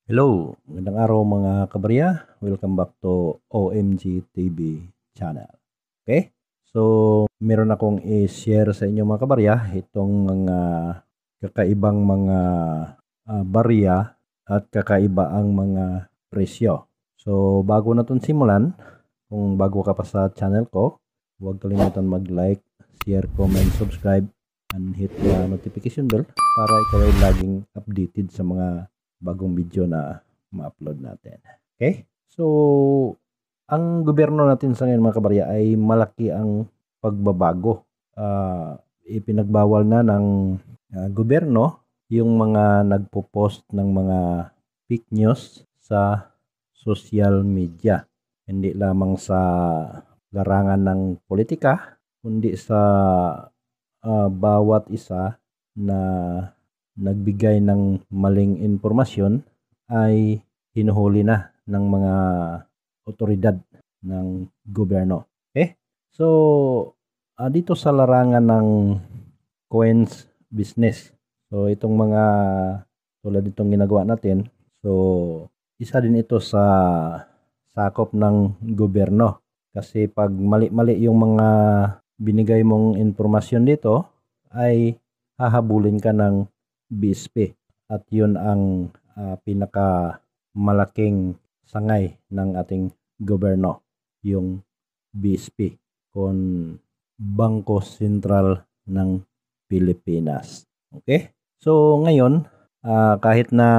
Hello, magandang araw mga kabarya. Welcome back to OMG TV channel. Okay? So, meron akong i-share sa inyo mga kabarya itong mga kakaibang mga barya at kakaiba ang mga presyo. So, bago na itong simulan, kung bago ka pa sa channel ko, huwag kalimutan mag-like, share, comment, subscribe, and hit the notification bell para ikaw ay laging updated sa mga bagong video na ma-upload natin. Okay? So, ang gobyerno natin sa ngayon mga kabarya ay malaki ang pagbabago. Ipinagbawal na ng gobyerno yung mga nagpo-post ng mga fake news sa social media. Hindi lamang sa larangan ng politika, kundi sa bawat isa na nagbigay ng maling informasyon ay hinuhuli na ng mga otoridad ng gobyerno. Okay? So, dito sa larangan ng coins business. So, itong mga tulad itong ginagawa natin. So, isa din ito sa sakop ng gobyerno. Kasi pag mali-mali yung mga binigay mong informasyon dito, ay hahabulin ka ng BSP at yun ang pinakamalaking sangay ng ating gobyerno, yung BSP, kung Bangko Sentral ng Pilipinas. Okay? So ngayon, kahit na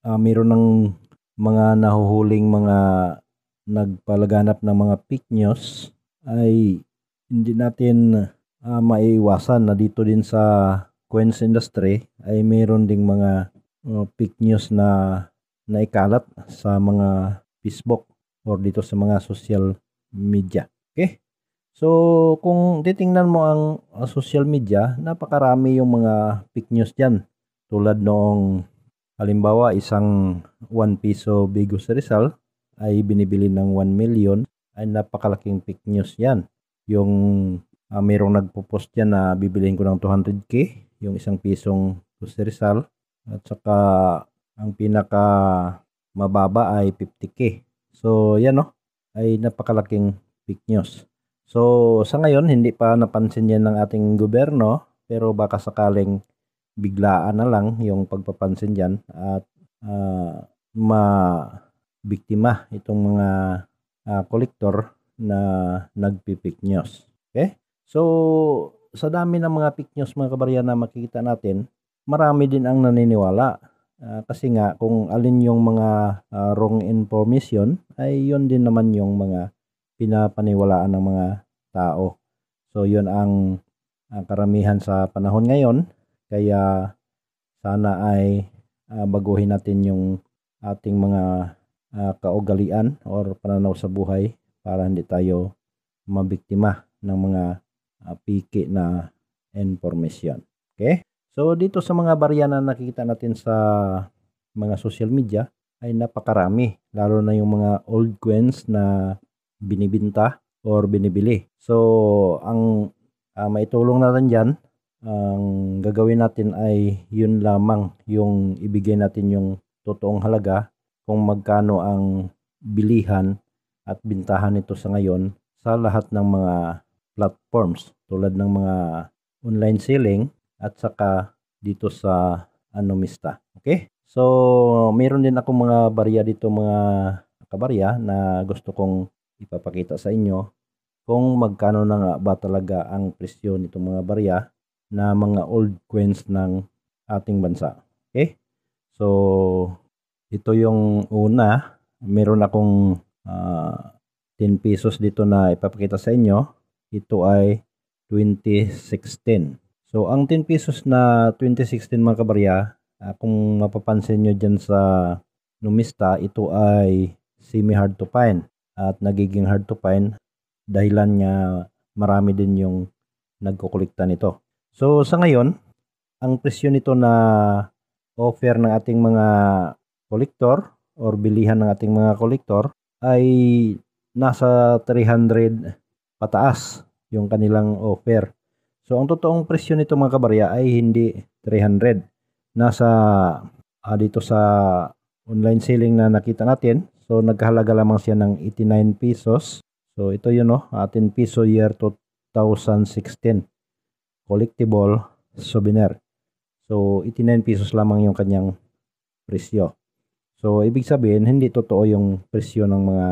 mayroon ng mga nahuhuling mga nagpalaganap ng mga fake news, ay hindi natin maiiwasan na dito din sa coins industry ay mayroon ding mga fake news na naikalat sa mga Facebook or dito sa mga social media. Okay? So, kung titingnan mo ang social media, napakarami yung mga fake news dyan. Tulad noong halimbawa, isang 1 piso Bigos Rizal ay binibili ng 1 million, ay napakalaking fake news yan. Yung mayroong nagpo-post yan na bibiliin ko ng 200k, yung 1 pisong Jose Rizal, at saka ang pinaka mababa ay 50k. So yan ay napakalaking fake news. So sa ngayon hindi pa napansin yan ng ating gobyerno, pero baka sakaling biglaan na lang yung pagpapansin dyan at mabiktima itong mga kolektor na nagpi-fake news. Okay? So sa dami ng mga fake news mga kabarya na makikita natin, marami din ang naniniwala. Kasi nga kung alin yung mga wrong information, ay yun din naman yung mga pinapaniwalaan ng mga tao. So yun ang karamihan sa panahon ngayon. Kaya sana ay baguhin natin yung ating mga kaugalian or pananaw sa buhay para hindi tayo mabiktima ng mga piki na information. Okay? So dito sa mga barya na nakikita natin sa mga social media ay napakarami, lalo na yung mga old coins na binibinta or binibili. So ang maitulong natin dyan, ang gagawin natin ay yun lamang, yung ibigay natin yung totoong halaga kung magkano ang bilihan at bintahan nito sa ngayon sa lahat ng mga platforms tulad ng mga online selling at saka dito sa Anomista. Okay? So, meron din ako mga barya dito mga kabarya na gusto kong ipapakita sa inyo kung magkano na nga ba talaga ang presyo nitong mga barya na mga old coins ng ating bansa. Okay? So, ito yung una. Meron akong 10 pesos dito na ipapakita sa inyo. Ito ay 2016. So, ang 10 pesos na 2016 mga kabarya, kung mapapansin nyo dyan sa Numista, ito ay semi-hard to find. At nagiging hard to find dahilan nga marami din yung nagkukulikta nito. So, sa ngayon, ang presyo nito na offer ng ating mga kolektor or bilihan ng ating mga kolektor ay nasa 300 pataas yung kanilang offer. So ang totoong presyo nito mga kabarya ay hindi 300. nasa dito sa online selling na nakita natin. So nagkahalaga lamang siya ng 89 pesos. So ito yun, no, 10 piso year 2016 collectible souvenir. So 89 pesos lamang yung kanyang presyo. So ibig sabihin hindi totoo yung presyo ng mga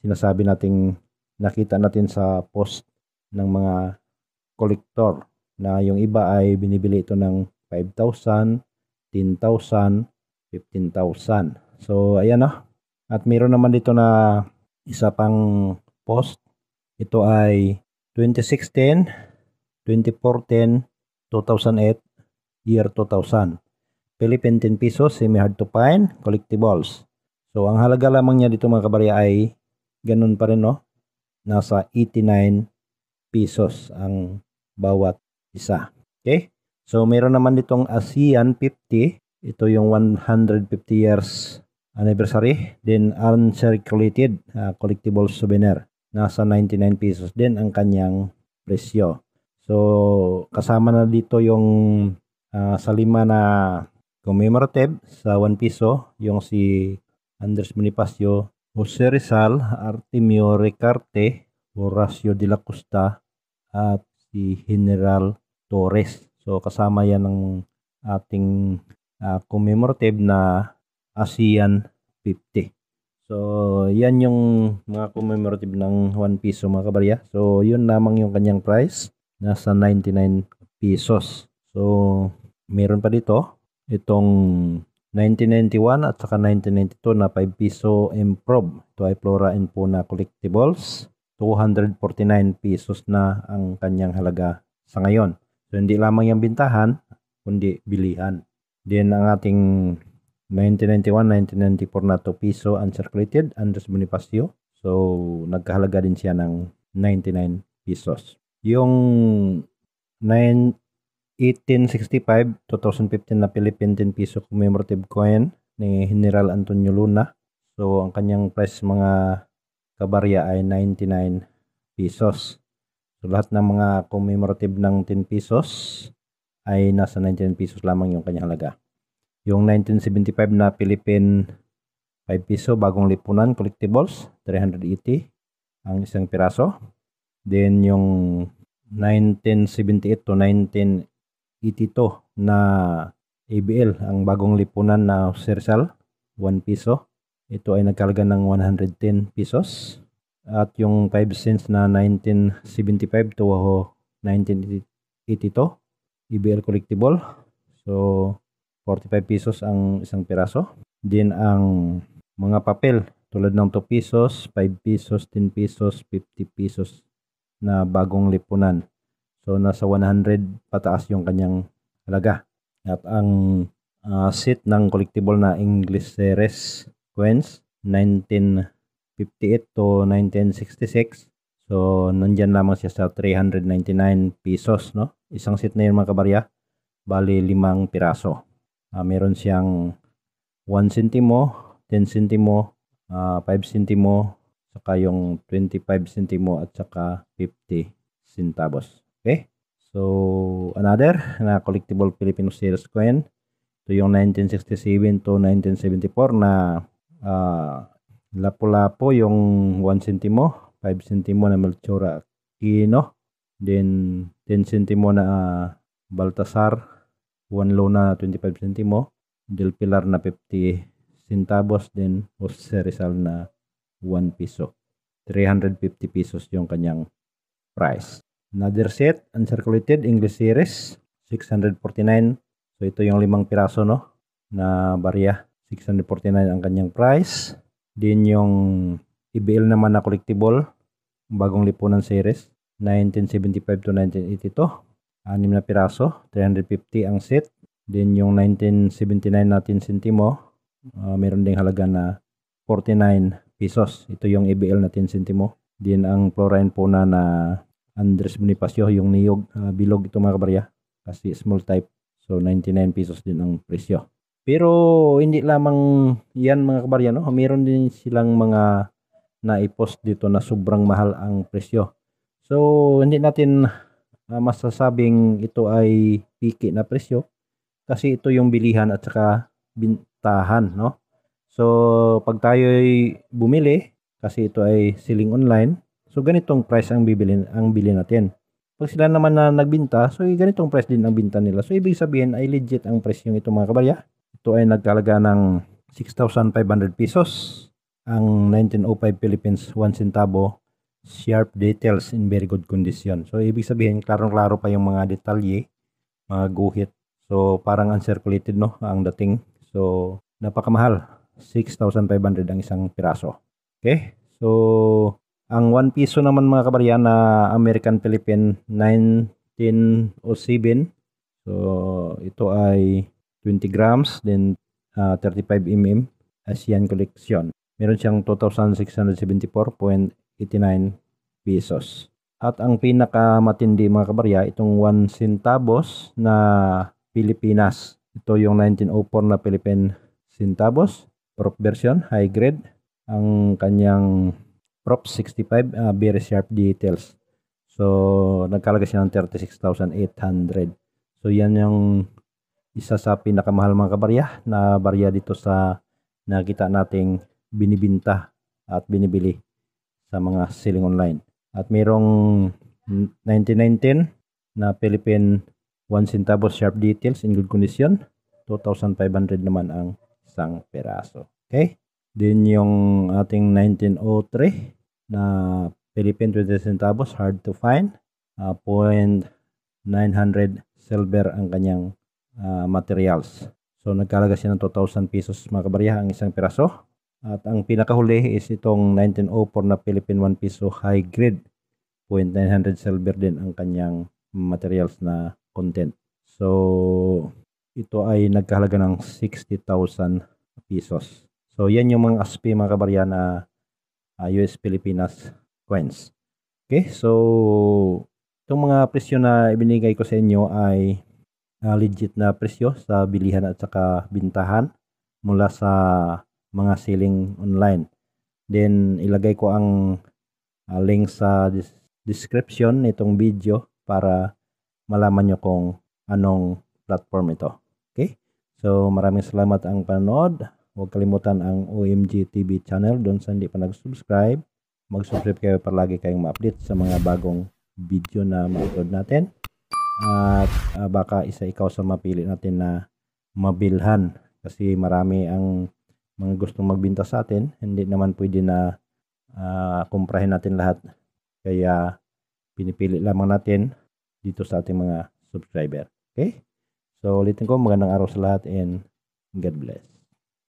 sinasabi nating nakita natin sa post ng mga collector na yung iba ay binibili ito ng 5,000, 10,000, 15,000. So ayan, no. At meron naman dito na isa pang post. Ito ay 2016, 2014, 2008, year 2000. Philippine 10 pesos, semi-hard to find, collectibles. So ang halaga lamang niya dito mga kabarya ay ganun pa rin, no. Nasa 89 pesos ang bawat isa. Okay? So meron naman ditong ASEAN 50. Ito yung 150 years anniversary. Then uncirculated collectible souvenir. Nasa 99 pesos din ang kanyang presyo. So kasama na dito yung sa 5 na commemorative sa 1 piso. Yung si Andres Bonifacio, Jose Rizal, Artemio Ricarte, Horacio de la Costa, at si General Torres. So kasama yan ng ating commemorative na ASEAN 50. So yan yung mga commemorative ng 1 piso mga kabarya. So yun lamang yung kanyang price. Nasa 99 pesos. So meron pa dito itong 1991 at saka 1992 na 5 piso improve. Ito ay Flora and Fauna collectibles. 249 pesos na ang kanyang halaga sa ngayon. So hindi lamang yung bintahan, kundi bilihan. Then ang ating 1991, 1994 na 2 piso uncirculated, Andres Bonifacio. So nagkahalaga din siya ng 99 pesos. Yung 1865, 2015 na Philippine 10 piso commemorative coin ni General Antonio Luna. So ang kanyang price mga kabarya ay 99 pesos. So lahat ng mga commemorative ng 10 pesos ay nasa 99 pesos lamang yung kanyang halaga. Yung 1975 na Philippine 5 piso bagong lipunan collectibles, 380 ang isang piraso. Then yung 1978 to 1982 na ABL, ang bagong lipunan na Rizal, 1 piso. Ito ay nagkalaga ng 110 pesos. At yung 5 cents na 1975 to 1982, ABL collectible. So 45 pesos ang isang piraso. Then ang mga papel tulad ng 2 pesos, 5 pesos, 10 pesos, 50 pesos na bagong lipunan. So nasa 100 pataas yung kanyang halaga. At ang set ng collectible na English series coins 1958 to 1966. So nandyan lamang siya sa 399 pesos, no? Isang set na yun mga kabarya. Bali 5 piraso. Meron siyang 1 centimo, 10 centimo, 5 centimo, saka yung 25 centimo at saka 50 centavos. Okay? So another na collectible Filipino series coin. Ito yung 1967 to 1974 na lapu-lapu yung 1 centimo, 5 centimo na Melchora Aquino, then 10 centimo na Baltasar, 1 Luna na 25 centimo, Del Pilar na 50 centavos, then Jose Rizal na 1 piso. 350 pesos yung kanyang price. Another set, uncirculated English series, 649. So ito yung 5 piraso, no, na barya. 649 ang kanyang price. Din yung EBL naman na collectible, bagong lipunan series, 1975 to 1982. 6 na piraso, 350 ang set. Din yung 1979 natin sentimo, meron ding halaga na 49 pesos. Ito yung EBL na 10 sentimo. Din ang Flora and Fauna na Andres Bonifacio, yung niyog, bilog ito mga kabarya, kasi small type. So 99 pesos din ang presyo. Pero hindi lamang yan mga kabarya, no? Meron din silang mga na-i-post dito na sobrang mahal ang presyo. So hindi natin masasabing ito ay piki na presyo kasi ito yung bilihan at saka bintahan, no? So, pag tayo'y bumili, kasi ito ay selling online, so ganitong price ang bili natin. Pag sila naman na nagbinta, so ganitong price din ang binta nila. So, ibig sabihin ay legit ang presyo ito mga kabarya. Ito ay nagkalaga ng 6,500 pesos. Ang 1905 Philippines 1 centavo, sharp details in very good condition. So, ibig sabihin, klarong-klaro pa yung mga detalye, mga guhit. So, parang uncirculated, no, ang dating. So, napakamahal. 6,500 ang isang piraso. Okay? So, ang 1 piso naman mga kabarya na American Philippine 1907. So, ito ay 20 grams, then 35 mm Asian collection. Meron siyang 2,674.89 pesos. At ang pinakamatindi mga kabarya, itong 1 centavos na Pilipinas. Ito yung 1904 na Philippine centavos. Prop version, high grade. Ang kanyang Prop 65, very sharp details. So, nagkalaga siya ng 36,800. So, yan yung isa sa pinakamahal mga kabarya na barya dito sa nakita nating binibinta at binibili sa mga selling online. At mayroong 1919 na Philippine 1 centavos sharp details in good condition. 2,500 naman ang isang peraso. Okay? Then yung ating 1903 na Philippine 20 centavos hard to find. 0.900 silver ang kanyang materials. So nagkalaga siya ng 2,000 pesos mga kabarya ang isang piraso. At ang pinakahuli is itong 1904 na Philippine 1 peso high grade. 0.900 silver din ang kanyang materials na content. So ito ay nagkahalaga ng 60,000 pesos. So yan yung mga ASPI mga kabarya na US Pilipinas coins. Okay, so itong mga presyo na ibinigay ko sa inyo ay legit na presyo sa bilihan at saka bintahan mula sa mga selling online. Then ilagay ko ang link sa description nitong video para malaman nyo kung anong platform ito. Okay? So maraming salamat ang panonood. Huwag kalimutan ang OMG TV channel doon sa hindi pa nag-subscribe. Mag-subscribe kayo para lagi kayong ma-update sa mga bagong video na ma-upload natin. At baka ikaw sa mapili natin na mabilhan kasi marami ang mga gustong magbinta sa atin. Hindi naman pwede na kumprahin natin lahat. Kaya pinipili lamang natin dito sa ating mga subscriber. Okay? So ulitin ko, magandang araw sa lahat and God bless.